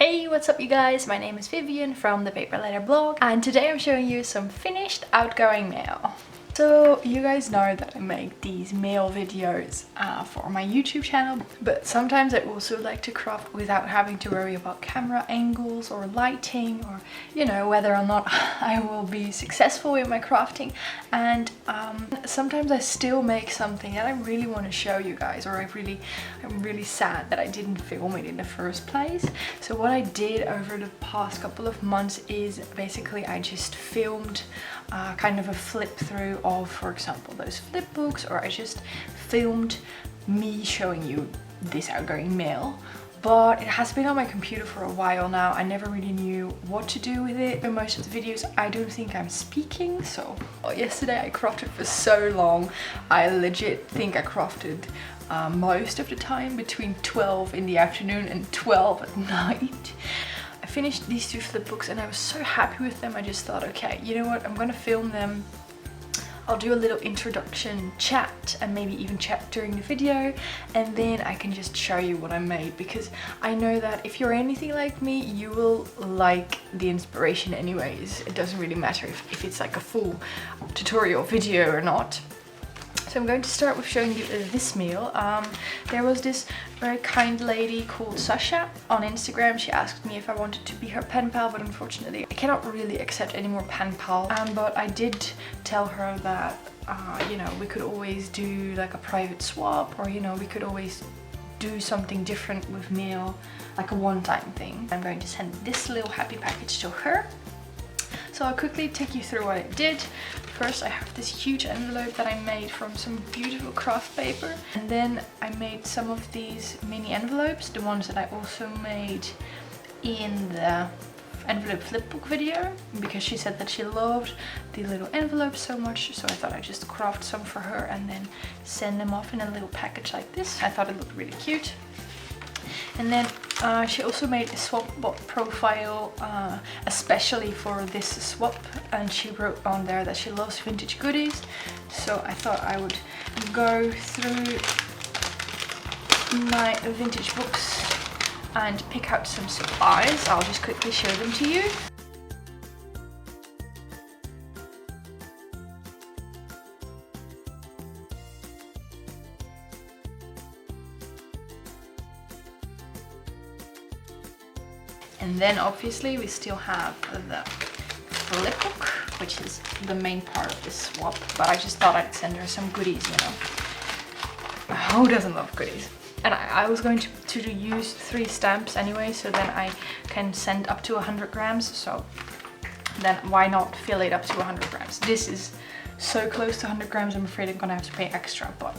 Hey, what's up you guys? My name is Vivian from the Paper Letter blog, and today I'm showing you some finished outgoing mail. So you guys know that I make these mail videos for my YouTube channel, but sometimes I also like to craft without having to worry about camera angles or lighting, or you know, whether or not I will be successful with my crafting. And sometimes I still make something that I really want to show you guys, or I'm really sad that I didn't film it in the first place. So what I did over the past couple of months is basically I just filmed kind of a flip through of, for example, those Flipbooks, or I just filmed me showing you this outgoing mail. But it has been on my computer for a while now. I never really knew what to do with it. In most of the videos I don't think I'm speaking, so yesterday I crafted for so long. I legit think I crafted most of the time between 12 in the afternoon and 12 at night. I finished these two Flipbooks and I was so happy with them. I just thought, okay, you know what, I'm gonna film them. I'll do a little introduction chat and maybe even chat during the video, and then I can just show you what I made, because I know that if you're anything like me, you will like the inspiration anyways. It doesn't really matter if it's like a full tutorial video or not. So I'm going to start with showing you this meal. There was this very kind lady called Sasha on Instagram. She asked me if I wanted to be her pen pal, but unfortunately I cannot really accept any more pen pal. But I did tell her that, you know, we could always do like a private swap, or you know, we could always do something different with mail, like a one-time thing. I'm going to send this little happy package to her. So I'll quickly take you through what I did. First, I have this huge envelope that I made from some beautiful craft paper. And then I made some of these mini envelopes, the ones that I also made in the envelope flipbook video, because she said that she loved the little envelopes so much. So I thought I'd just craft some for her and then send them off in a little package like this. I thought it looked really cute. And then she also made a swap bot profile especially for this swap, and she wrote on there that she loves vintage goodies. So I thought I would go through my vintage books and pick out some supplies. I'll just quickly show them to you. And then obviously we still have the Flipbook, which is the main part of this swap, but I just thought I'd send her some goodies, you know. Who doesn't love goodies? And I was going to use 3 stamps anyway, so then I can send up to 100 grams, so then why not fill it up to 100 grams? This is so close to 100 grams, I'm afraid I'm gonna have to pay extra, but...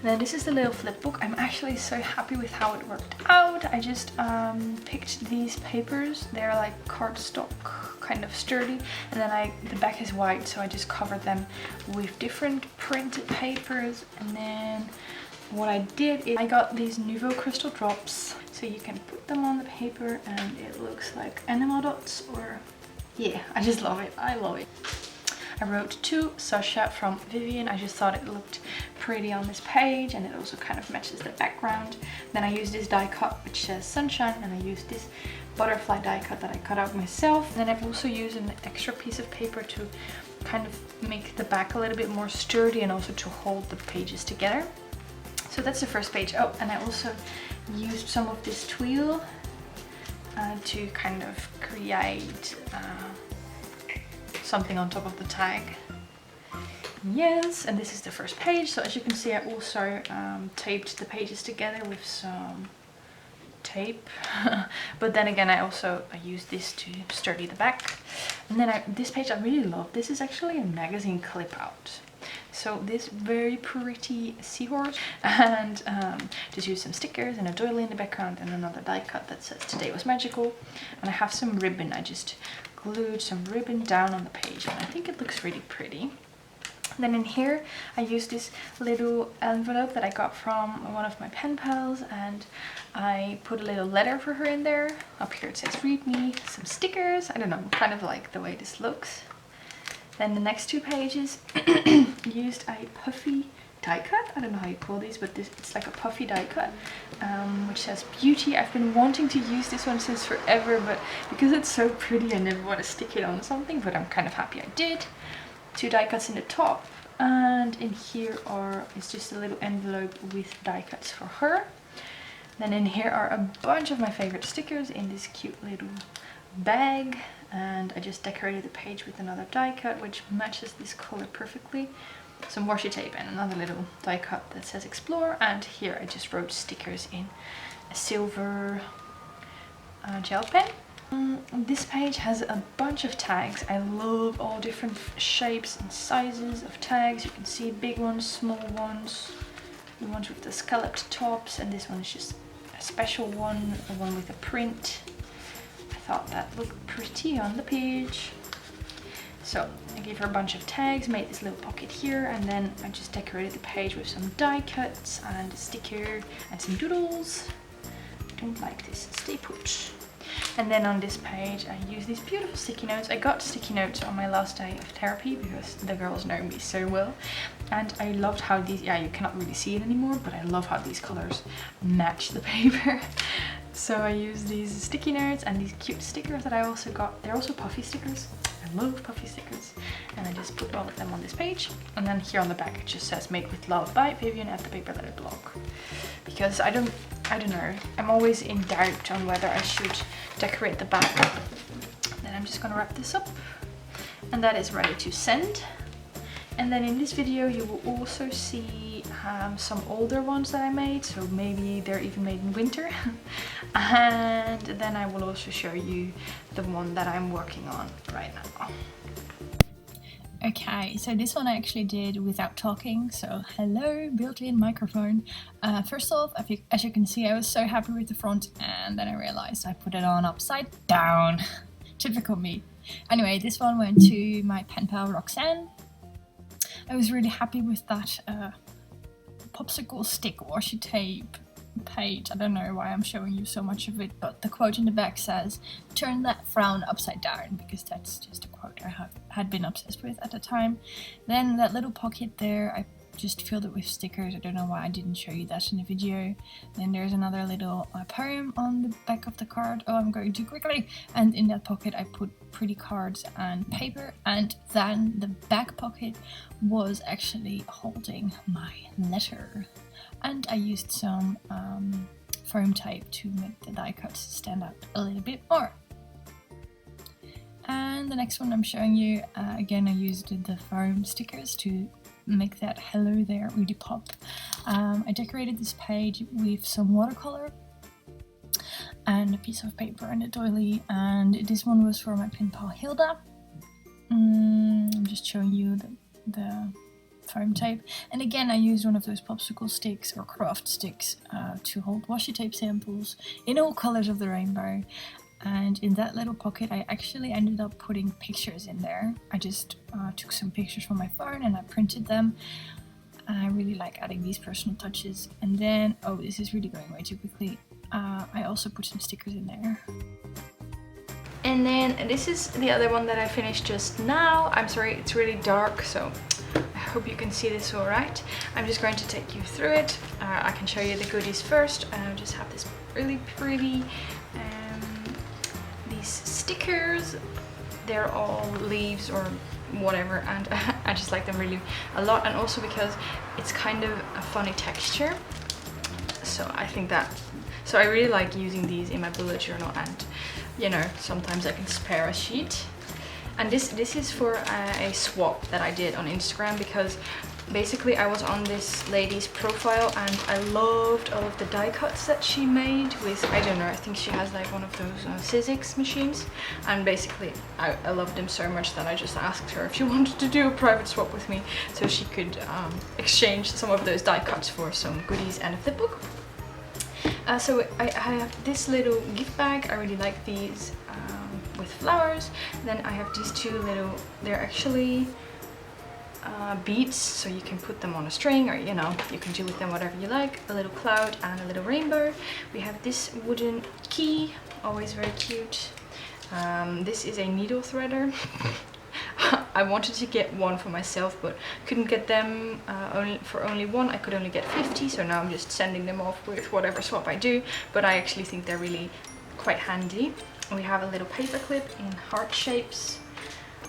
Then this is the little Flipbook. I'm actually so happy with how it worked out. I just picked these papers. They're like cardstock, kind of sturdy, and then the back is white, so I just covered them with different printed papers. And then what I did is I got these Nouveau crystal drops, so you can put them on the paper and it looks like animal dots, or yeah, I just love it. I love it. I wrote to Sasha from Vivian. I just thought it looked pretty on this page, and it also kind of matches the background. Then I used this die cut which says sunshine, and I used this butterfly die cut that I cut out myself. Then I've also used an extra piece of paper to kind of make the back a little bit more sturdy and also to hold the pages together. So that's the first page. Oh, and I also used some of this twill to kind of create something on top of the tag. Yes, and this is the first page. So as you can see, I also taped the pages together with some tape. But then again, I used this to sturdy the back. And then this page I really love. This is actually a magazine clip out. So this very pretty seahorse, and just use some stickers and a doily in the background, and another die cut that says today was magical. And I have some ribbon. I just glued some ribbon down on the page, and I think it looks really pretty. Then in here I used this little envelope that I got from one of my pen pals, and I put a little letter for her in there. Up here it says read me, some stickers. I don't know, kind of like the way this looks. Then the next 2 pages used a puffy die cut. I don't know how you call these, but it's like a puffy die cut, which says beauty. I've been wanting to use this one since forever, but because it's so pretty I never want to stick it on something, but I'm kind of happy I did. 2 die cuts in the top, and in here is just a little envelope with die cuts for her. Then in here are a bunch of my favorite stickers in this cute little bag, and I just decorated the page with another die cut which matches this color perfectly. Some washi tape and another little die cut that says explore, and here I just wrote stickers in a silver gel pen. This page has a bunch of tags. I love all different shapes and sizes of tags. You can see big ones, small ones, the ones with the scalloped tops, and this one is just a special one, the one with a print. I thought that looked pretty on the page. So I gave her a bunch of tags, made this little pocket here, and then I just decorated the page with some die cuts and a sticker and some doodles. I don't like this, stay put. And then on this page I use these beautiful sticky notes. I got sticky notes on my last day of therapy because the girls know me so well, and I loved how these, yeah, you cannot really see it anymore, but I love how these colors match the paper. So I use these sticky notes and these cute stickers that I also got. They're also puffy stickers. I love puffy stickers, and I just put all of them on this page. And then here on the back it just says made with love by Vivian at the Paper Letter blog, because I don't know, I'm always in doubt on whether I should decorate the back. Then I'm just gonna wrap this up, and that is ready to send. And then in this video you will also see some older ones that I made, so maybe they're even made in winter. And then I will also show you the one that I'm working on right now. Okay, so this one I actually did without talking, so hello, built-in microphone. First off, as you can see, I was so happy with the front, and then I realized I put it on upside down. Typical me. Anyway, this one went to my pen pal Roxanne. I was really happy with that popsicle stick washi tape page. I don't know why I'm showing you so much of it, but the quote in the back says, "Turn that frown upside down," because that's just a quote I had been obsessed with at the time. Then that little pocket there, I just filled it with stickers. I don't know why I didn't show you that in the video. Then there's another little poem on the back of the card. Oh, I'm going too quickly. And in that pocket I put pretty cards and paper, and then the back pocket was actually holding my letter. And I used some foam tape to make the die cuts stand out a little bit more. And the next one I'm showing you, again I used the foam stickers to make that hello there really pop. I decorated this page with some watercolor and a piece of paper and a doily, and this one was for my pen pal Hilda. I'm just showing you the foam tape, and again I used one of those popsicle sticks or craft sticks to hold washi tape samples in all colors of the rainbow. And in that little pocket I actually ended up putting pictures in there. I just took some pictures from my phone and I printed them. I really like adding these personal touches. And then, oh, this is really going way too quickly, I also put some stickers in there. And then this is the other one that I finished just now. I'm sorry, it's really dark, so I hope you can see this all right. I'm just going to take you through it. I can show you the goodies first. I just have this really pretty these stickers. They're all leaves or whatever, and I just like them really a lot, and also because it's kind of a funny texture. So I think that, so I really like using these in my bullet journal, and you know, sometimes I can spare a sheet. And this is for a swap that I did on Instagram, because basically I was on this lady's profile and I loved all of the die cuts that she made with, I don't know, I think she has like one of those Sizzix machines, and basically I loved them so much that I just asked her if she wanted to do a private swap with me so she could exchange some of those die cuts for some goodies and a flip book. So I have this little gift bag. I really like these with flowers. Then I have these two little, they're actually beads, so you can put them on a string, or you know, you can do with them whatever you like. A little cloud and a little rainbow. We have this wooden key, always very cute. This is a needle threader. I wanted to get one for myself, but couldn't get them for only one. I could only get 50, so now I'm just sending them off with whatever swap I do, but I actually think they're really quite handy. We have a little paper clip in heart shapes.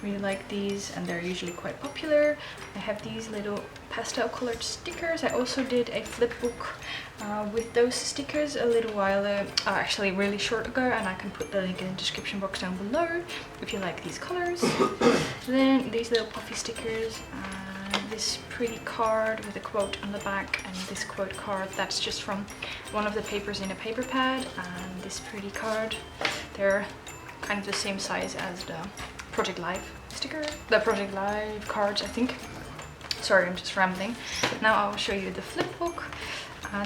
Really like these, and they're usually quite popular. I have these little pastel colored stickers. I also did a flip book with those stickers a little while actually really short ago, and I can put the link in the description box down below if you like these colors. Then these little puffy stickers, this pretty card with a quote on the back, and this quote card that's just from one of the papers in a paper pad, and this pretty card. They're kind of the same size as the Project Life sticker, the Project Life cards, I think. Sorry, I'm just rambling. Now I'll show you the flip book.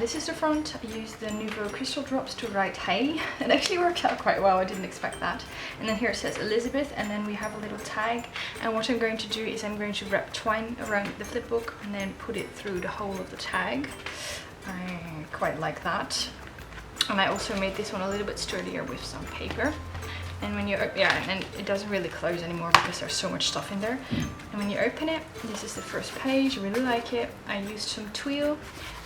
This is the front. I used the Nouveau crystal drops to write hey. It actually worked out quite well, I didn't expect that. And then here it says Elizabeth, and then we have a little tag. And what I'm going to do is I'm going to wrap twine around the flip book and then put it through the hole of the tag. I quite like that. And I also made this one a little bit sturdier with some paper. And when you, and it doesn't really close anymore because there's so much stuff in there. And when you open it, this is the first page. I really like it. I used some twill,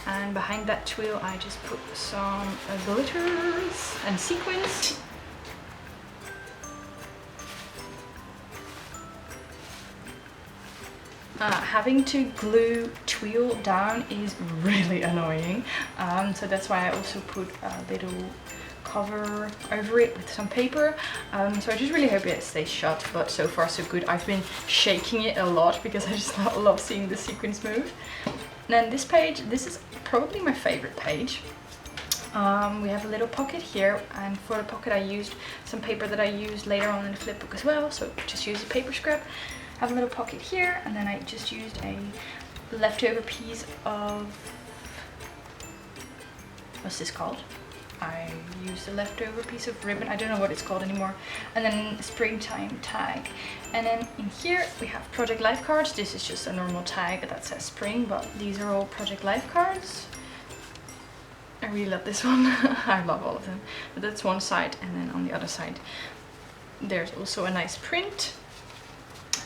and behind that twill I just put some glitters and sequins. Having to glue twill down is really annoying, so that's why I also put a little cover over it with some paper, so I just really hope it stays shut, but so far so good. I've been shaking it a lot because I just love seeing the sequins move. And then this page, this is probably my favorite page. We have a little pocket here, and for the pocket I used some paper that I used later on in the flip book as well, so just use a paper scrap. Have a little pocket here, and then I just used a leftover piece of, what's this called? I used a leftover piece of ribbon, I don't know what it's called anymore, and then a springtime tag. And then in here we have Project Life cards. This is just a normal tag that says spring, but these are all Project Life cards. I really love this one. I love all of them. But that's one side, and then on the other side there's also a nice print.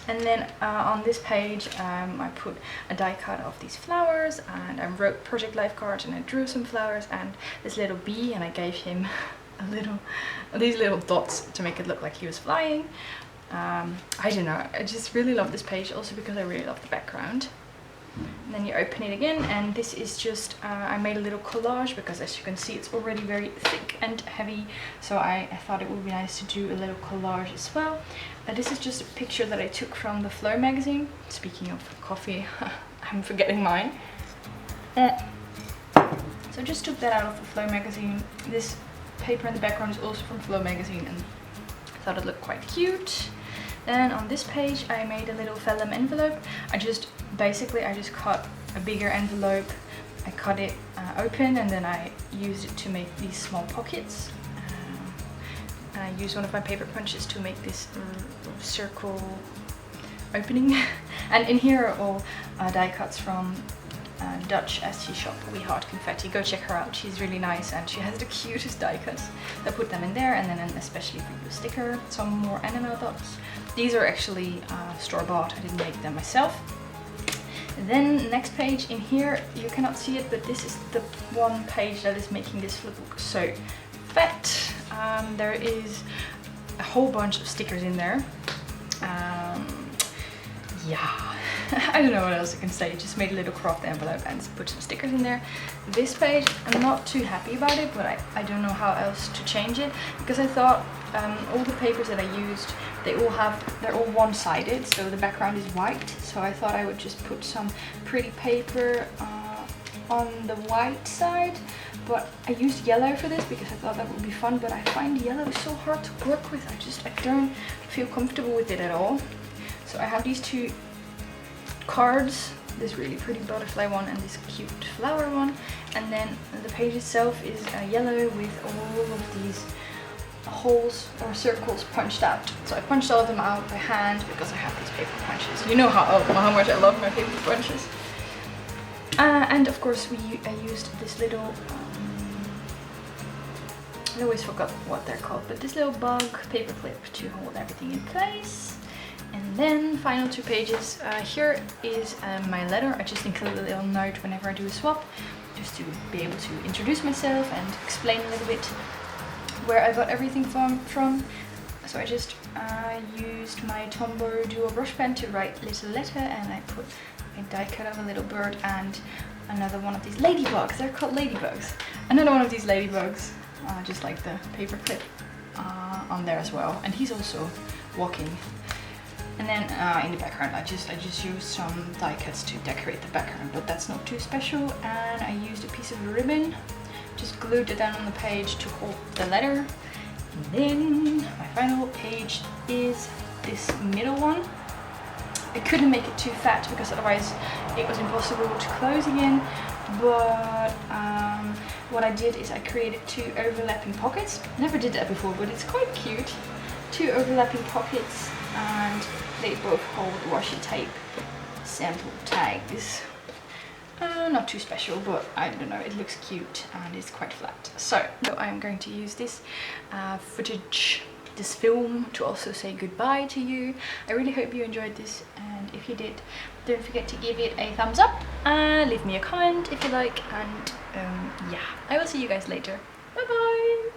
And then on this page I put a die cut of these flowers, and I wrote Project Life cards, and I drew some flowers and this little bee, and I gave him these little dots to make it look like he was flying. I don't know, I just really love this page, also because I really love the background. And then you open it again, and this is just, I made a little collage because, as you can see, it's already very thick and heavy, so I thought it would be nice to do a little collage as well. This is just a picture that I took from the Flow magazine. Speaking of coffee, I'm forgetting mine. So I just took that out of the Flow magazine. This paper in the background is also from Flow magazine, and I thought it looked quite cute. Then on this page I made a little vellum envelope. I just cut a bigger envelope. I cut it open, and then I used it to make these small pockets. And I used one of my paper punches to make this circle opening. And in here are all die cuts from Dutch Etsy shop We Heart Confetti. Go check her out, she's really nice and she has the cutest die cuts. I put them in there, and then especially for you a sticker, some more enamel dots. These are actually store-bought, I didn't make them myself. And then next page in here, you cannot see it, but this is the one page that is making this flipbook so fat. There is a whole bunch of stickers in there. Yeah, I don't know what else I can say. Just made a little cropped envelope and put some stickers in there. This page, I'm not too happy about it, but I don't know how else to change it, because I thought all the papers that I used, they're all one-sided, so the background is white. So I thought I would just put some pretty paper on the white side, but I used yellow for this because I thought that would be fun, but I find yellow so hard to work with. I don't feel comfortable with it at all. So I have these two cards, this really pretty butterfly one and this cute flower one, and then the page itself is yellow with all of these holes or circles punched out. So I punched all of them out by hand because I have these paper punches. You know how much I love my paper punches. And of course I used this little, I always forgot what they're called, but this little bug paper clip to hold everything in place. And then final 2 pages. Here is my letter. I just include a little note whenever I do a swap, just to be able to introduce myself and explain a little bit where I got everything from. So I just used my Tombow Duo brush pen to write a little letter, and I put a die cut of a little bird and another one of these ladybugs. They're called ladybugs. Another one of these ladybugs, just like the paper clip, on there as well. And he's also walking. And then in the background, I just used some die cuts to decorate the background, but that's not too special. And I used a piece of ribbon, just glued it down on the page to hold the letter. And then my final page is this middle one. I couldn't make it too fat because otherwise it was impossible to close again. But what I did is I created 2 overlapping pockets. Never did that before, but it's quite cute. 2 overlapping pockets, and they both hold washi tape sample tags. Not too special, but I don't know, it looks cute and it's quite flat. So I'm going to use this footage, this film, to also say goodbye to you. I really hope you enjoyed this, and if you did, don't forget to give it a thumbs up and leave me a comment if you like, and yeah, I will see you guys later. Bye bye!